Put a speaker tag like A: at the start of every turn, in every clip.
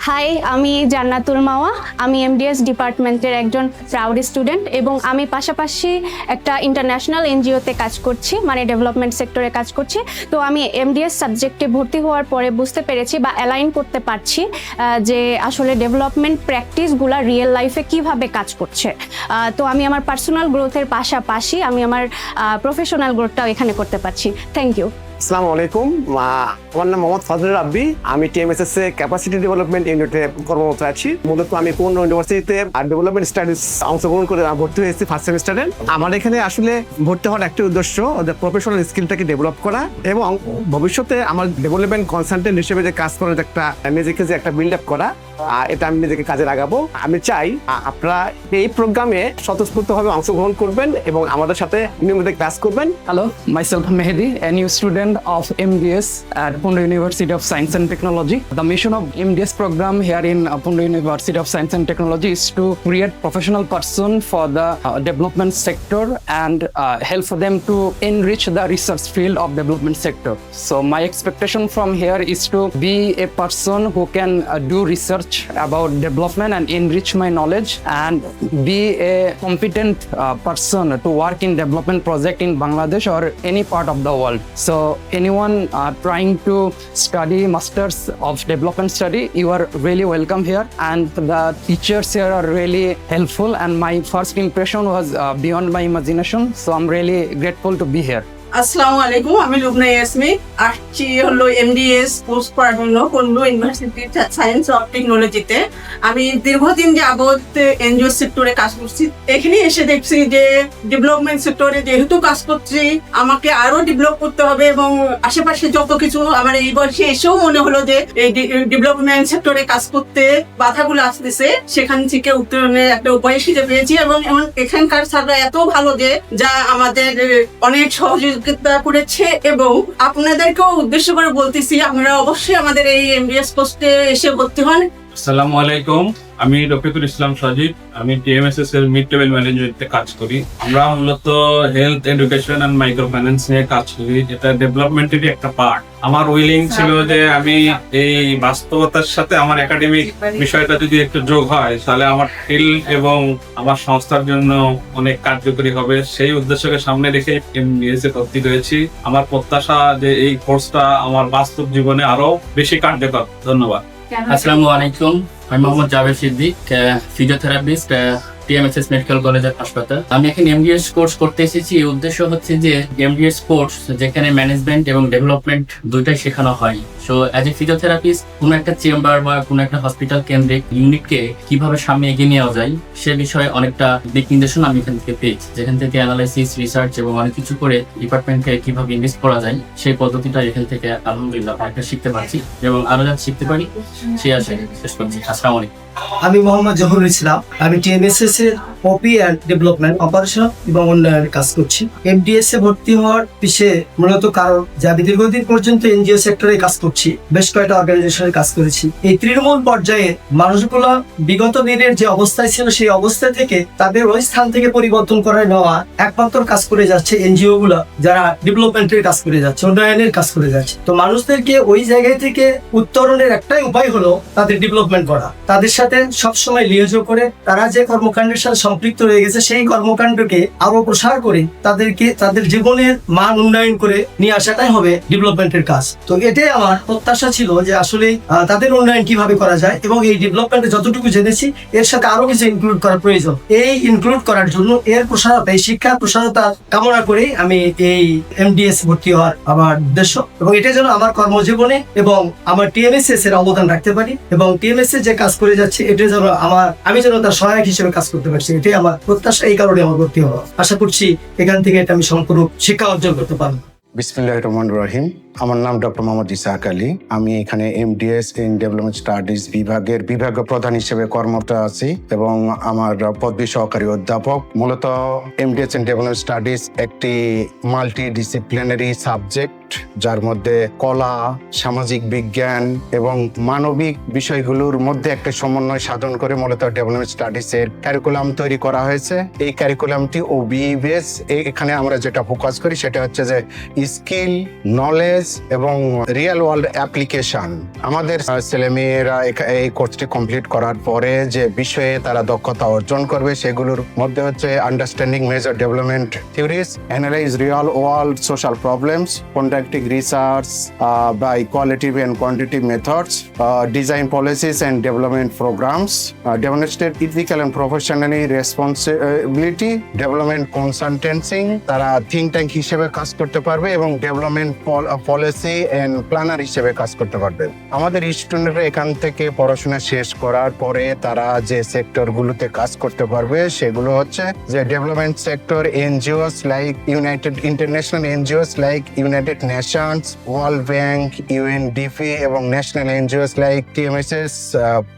A: High, আমি জান্নাতুল মাওয়া। আমি MDS ডিপার্টমেন্টের একজন প্রাউড স্টুডেন্ট এবং আমি পাশাপাশি একটা ইন্টারন্যাশনাল এনজিওতে কাজ করছি, মানে ডেভেলপমেন্ট সেক্টরে কাজ করছি। তো আমি এমডিএস সাবজেক্টে ভর্তি হওয়ার পরে বুঝতে পেরেছি বা অ্যালাইন করতে পারছি যে আসলে ডেভেলপমেন্ট প্র্যাকটিসগুলো রিয়েল লাইফে কিভাবে কাজ করছে। তো আমি আমার পার্সোনাল গ্রোথের পাশাপাশি আমি আমার প্রফেশনাল গ্রোথটাও এখানে করতে পারছি। Thank you.
B: আসসালামু আলাইকুম, আমার নাম মোহাম্মদ ফজলুর রাব্বি। আমি টিএমএসএস এ ক্যাপাসিটি ডেভেলপমেন্ট ইউনিটে কর্মরত আছি। মূলত আমি কোন ইউনিভার্সিটিতে ডেভেলপমেন্ট স্টাডিজ অংশগ্রহণ করে ভর্তি হয়েছি ফার্স্ট সেমিস্টারে। আমার এখানে আসলে ভর্তি হওয়ার একটা উদ্দেশ্য ওদের প্রফেশনাল স্কিলটাকে ডেভেলপ করা এবং ভবিষ্যতে আমার ডেভেলপমেন্ট কনসালটেন্ট হিসেবে যে কাজ করার একটা নিজেকে যে একটা বিল্ড আপ করা, এটা আমি নিজেকে কাজে লাগাবো। আমি চাই আপনারা এই প্রোগ্রামে স্বতঃস্ফূর্তভাবে অংশগ্রহণ করবেন এবং আমাদের সাথে নিয়মিত ক্লাস করবেন।
C: Hello, myself Mehdi, a new student of MDS at Pune University of Science and Technology. The mission of MDS program here in Pune University of Science and Technology is to create professional person for the development sector and help for them to enrich the research field of development sector. So my expectation from here is to be a person who can do research about development and enrich my knowledge and be a competent person to work in development project in Bangladesh or any part of the world. So anyone trying to study masters of development study, you are really welcome here, and the teachers here are really helpful, and my first impression was beyond my imagination, so I'm really grateful to be here.
D: আসসালামু আলাইকুম, আমি লুবনা ইয়াসমিন। আসছি হলো MDS course করার জন্য Kundu university science of টেকনোলজিতে। আমি দীর্ঘদিন যাবৎ এনজিও সেক্টরে কাজ করছি। এখানে এসে দেখছি যে ডেভেলপমেন্ট সেক্টরে যেহেতু কাজ করছি, আমাকে আরো ডেভেলপ করতে হবে এবং আশেপাশে যত কিছু আমার এই বয়সে এসেও মনে হলো যে এই ডেভেলপমেন্ট সেক্টরে কাজ করতে বাধাগুলো আসতেছে, সেখান থেকে উত্তরণের একটা উপায় খুঁজে পেয়েছি এবং এখানকার স্যাররা এত ভালো যে যা আমাদের অনেক সহযোগিতা করেছে। এবং আপনাদেরকেও উদ্দেশ্য করে বলতেছি, আপনারা অবশ্যই আমাদের এই এমডিএস পোস্টে এসে ভর্তি হন।
E: আসসালামু আলাইকুম, আমি রফিকুল ইসলাম সাজিদ। আমি টিএমএসএস এর মিড লেভেল ম্যানেজমেন্টে কাজ করি। আমরা মূলত health education and microfinance নিয়ে কাজ করি, যেটা ডেভেলপমেন্টেরই একটা পার্ট। আমার উইলিং ছিল যে আমি এই বাস্তবতার সাথে আমার একাডেমিক বিষয়টা যদি একটু যোগ হয়, তাহলে আমার ফিল্ড এবং আমার সংস্থার জন্য অনেক কার্যকরী হবে। সেই উদ্দেশ্যকে সামনে রেখে এমবিএস এ ভর্তি হয়েছি। আমার প্রত্যাশা যে এই কোর্সটা আমার বাস্তব জীবনে আরো বেশি কার্যকর। ধন্যবাদ।
F: আসসালামু আলাইকুম, আমি Mohammad Javed Siddique, physiotherapist, TMSS medical কলেজের হাসপাতাল। আমি এখন এমডিএস কোর্স করতে এসেছি। এই উদ্দেশ্য হচ্ছে যে এমডিএস কোর্স যেখানে ম্যানেজমেন্ট এবং ডেভেলপমেন্ট দুইটাই শেখানো হয়। সো অ্যাজ এ ফিজিওথেরাপিস্ট কোনো একটা চেম্বার বা কোনো একটা হসপিটাল কেন্দ্রিক ইউনিটকে কিভাবে সামনে এগিয়ে নেওয়া যায় সে বিষয়ে অনেকটা দিক নির্দেশনা আমি এখান থেকে পেয়েছি, যেখান থেকে অ্যানালাইসিস, রিসার্চ এবং অনেক কিছু করে ডিপার্টমেন্টকে কিভাবে ইনভেস্ট করা যায় সেই পদ্ধতিটা এখান থেকে আলহামদুলিল্লাহ অনেকটা শিখতে পারছি এবং আরো যা শিখতে পারি সেই আশায় শেষ করছি। আসসালামু আলাইকুম।
G: আমি মোহাম্মদ জহুরুল ইসলাম। আমি টিএমএসএস এর ওপি অ্যান্ড ডেভেলপমেন্ট অপারেশন এবং উন্নয়নের কাজ করছি। এমডিএস এ ভর্তি হওয়ার পিছিয়ে মূলত কারণ যে আমি দীর্ঘদিন পর্যন্ত এনজিও সেক্টরে কাজ করছি, বেশ কয়েকটা অর্গানাইজেশনে কাজ করেছি। এই তৃণমূল পর্যায়ে মানুষগুলো বিগত দিনের যে অবস্থায় ছিল সেই অবস্থা থেকে তাদের ওই স্থান থেকে পরিবর্তন করে নেওয়া একমাত্র কাজ করে যাচ্ছে এনজিও গুলা, যারা ডেভেলপমেন্টের কাজ করে যাচ্ছে, উন্নয়নের কাজ করে যাচ্ছে। তো মানুষদেরকে ওই জায়গায় থেকে উত্তরণের একটাই উপায় হলো তাদের ডেভেলপমেন্ট করা, তাদের সাথে সবসময় লিয়াজো করে তারা যে কর্মকাণ্ডের সাথে সম্পৃক্ত হয়ে গেছে সেই কর্মকাণ্ডকে আরো প্রসার করে তাদেরকে তাদের জীবনের মান উন্নয়ন করে নিয়ে আসাটাই হবে ডেভেলপমেন্টের কাজ। তো এটাই আমার প্রত্যাশা ছিল যে আসলে তাদের উন্নয়ন কিভাবে করা যায় এবং এই ডেভেলপমেন্টে যতটুকু জেনেছি এর সাথে আরো কিছু ইনক্লুড করা প্রয়োজন। এই ইনক্লুড করার জন্য এর প্রসারতা, এই শিক্ষার প্রসারতা কামনা করে আমি এই এমডিএস ভর্তি হওয়ার আমার উদ্দেশ্য, এবং এটা যেন আমার কর্মজীবনে এবং আমার টিএমএসএস এর অবদান রাখতে পারি এবং টিএমএসএস যে কাজ করে যাচ্ছে এটা যেন আমি যেন তার সহায়ক হিসেবে কাজ করতে পারছি, এটাই আমার প্রত্যাশা। এই কারণে আমার ভর্তি হওয়া। আশা করছি এখান থেকে এটা আমি সম্পূর্ণ শিক্ষা অর্জন করতে পারবো।
H: বিসমিল্লাহির রহমানির রহিম। আমার নাম ডক্টর মোহাম্মদ ইসহাক আলী। আমি এখানে এমডিএস ইন ডেভেলপমেন্ট স্টাডিজ বিভাগের বিভাগীয় প্রধান হিসেবে কর্মরত আছি এবং আমার পদবি সহকারী অধ্যাপক। মূলত এমডিএস ইন ডেভেলপমেন্ট স্টাডিজ একটি মাল্টি ডিসিপ্লিনারি সাবজেক্ট, যার মধ্যে কলা, সামাজিক বিজ্ঞান এবং মানবিক বিষয়গুলোর মধ্যে একটা সমন্বয় সাধন করে মূলত ডেভেলপমেন্ট স্টাডিজ এর কারিকুলাম তৈরি করা হয়েছে। এই কারিকুলামটি ওবিই বেস। এখানে আমরা যেটা ফোকাস করি সেটা হচ্ছে যে স্কিল, নলেজ এবং রিয়েল ওয়ার্ল্ড অ্যাপ্লিকেশন। আমাদের ছেলেমেয়েরা এই কোর্সটি কমপ্লিট করার পরে যে বিষয়ে তারা দক্ষতা অর্জন করবে সেগুলোর মধ্যে হচ্ছে understanding major development theories, analyze real world social problems, conducting research by qualitative and quantitative methods, design policies and development programs, demonstrate ethical and professionally responsibility, development consultancy, তারা থিঙ্ক ট্যাঙ্ক হিসেবে কাজ করতে পারবে এবং ডেভেলপমেন্ট পলিসি অ্যান্ড প্ল্যানার হিসেবে কাজ করতে পারবে। আমাদের স্টুডেন্টরা এখান থেকে পড়াশোনা শেষ করার পরে তারা যে সেক্টরগুলোতে কাজ করতে পারবে সেগুলো হচ্ছে যে development sector, NGOs like united international NGOs like United Nations, World Bank, UNDP এবং ন্যাশনাল এনজিওস লাইক টিএমএসএস,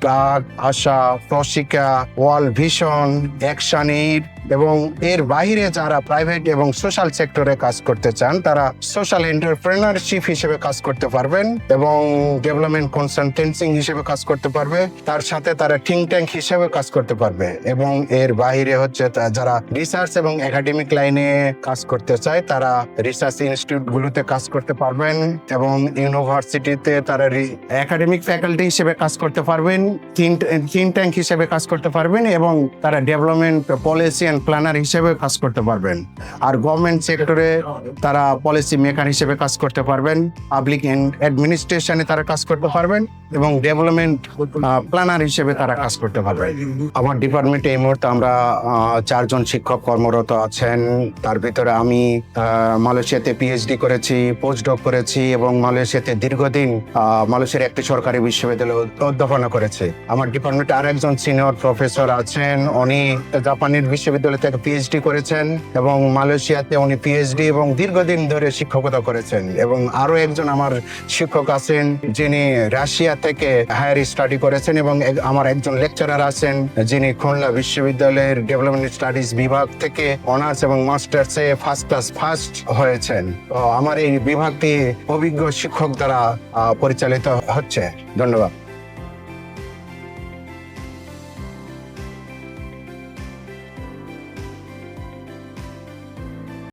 H: প্লাগ, ASA, Proshika, World Vision, ActionAid এবং এর বাইরে যারা প্রাইভেট এবং সোশ্যাল সেক্টরে কাজ করতে চান তারা সোশ্যাল এন্টারপ্রেনারশিপ হিসেবে কাজ করতে পারবেন এবং ডেভেলপমেন্ট কনসালটেন্সি হিসেবে কাজ করতে পারবে। তার সাথে তারা থিঙ্ক ট্যাঙ্ক হিসেবে কাজ করতে পারবে এবং এর বাইরে হচ্ছে যারা রিসার্চ এবং একাডেমিক লাইনে কাজ করতে চায় তারা রিসার্চ ইনস্টিটিউটগুলোতে কাজ করতে পারবেন এবং ইউনিভার্সিটিতে তারা একাডেমিক ফ্যাকাল্টি হিসেবে কাজ করতে পারবেন, থিঙ্ক ট্যাঙ্ক হিসেবে কাজ করতে পারবেন এবং তারা ডেভেলপমেন্ট পলিসি অ্যান্ড প্ল্যানার হিসেবে কাজ করতে পারবেন। আর গভর্নমেন্ট সেক্টরে তারা পলিসি মেকার হিসেবে কাজ করতে পারবেন, পাবলিক অ্যাডমিনিস্ট্রেশনে তারা কাজ করতে পারবেন এবং ডেভেলপমেন্ট প্ল্যানার হিসেবে তারা কাজ করতে পারবেন। আমার ডিপার্টমেন্টে এই মুহূর্তে আমরা 4 জন শিক্ষক কর্মরত আছেন। তার ভিতরে আমি মালয়েশিয়াতে পিএইচডি করেছি, পোস্টডক করেছি এবং মালয়েশিয়াতে দীর্ঘদিন মালয়েশিয়ার একটি সরকারি বিশ্ববিদ্যালয়ে অধ্যাপনা করেছি। আমার ডিপার্টমেন্টে আরেকজন সিনিয়র প্রফেসর আছেন, উনি জাপানের বিশ্ববিদ্যালয় থেকে পিএইচডি করেছেন এবং মালয়েশিয়াতে উনি পিএইচডি এবং দীর্ঘদিন ধরে শিক্ষকতা করেছেন এবং আরো একজন আমার শিক্ষক আছেন যিনি রাশিয়া থেকে হায়ার স্টাডি করেছেন এবং আমার একজন লেকচারার আছেন যিনি খুলনা বিশ্ববিদ্যালয়ের ডেভেলপমেন্ট স্টাডিজ বিভাগ থেকে অনার্স এবং মাস্টার্সে ফার্স্ট ক্লাস ফার্স্ট হয়েছেন। তো আমার এই বিভাগটি অভিজ্ঞ শিক্ষক দ্বারা পরিচালিত হচ্ছে। ধন্যবাদ।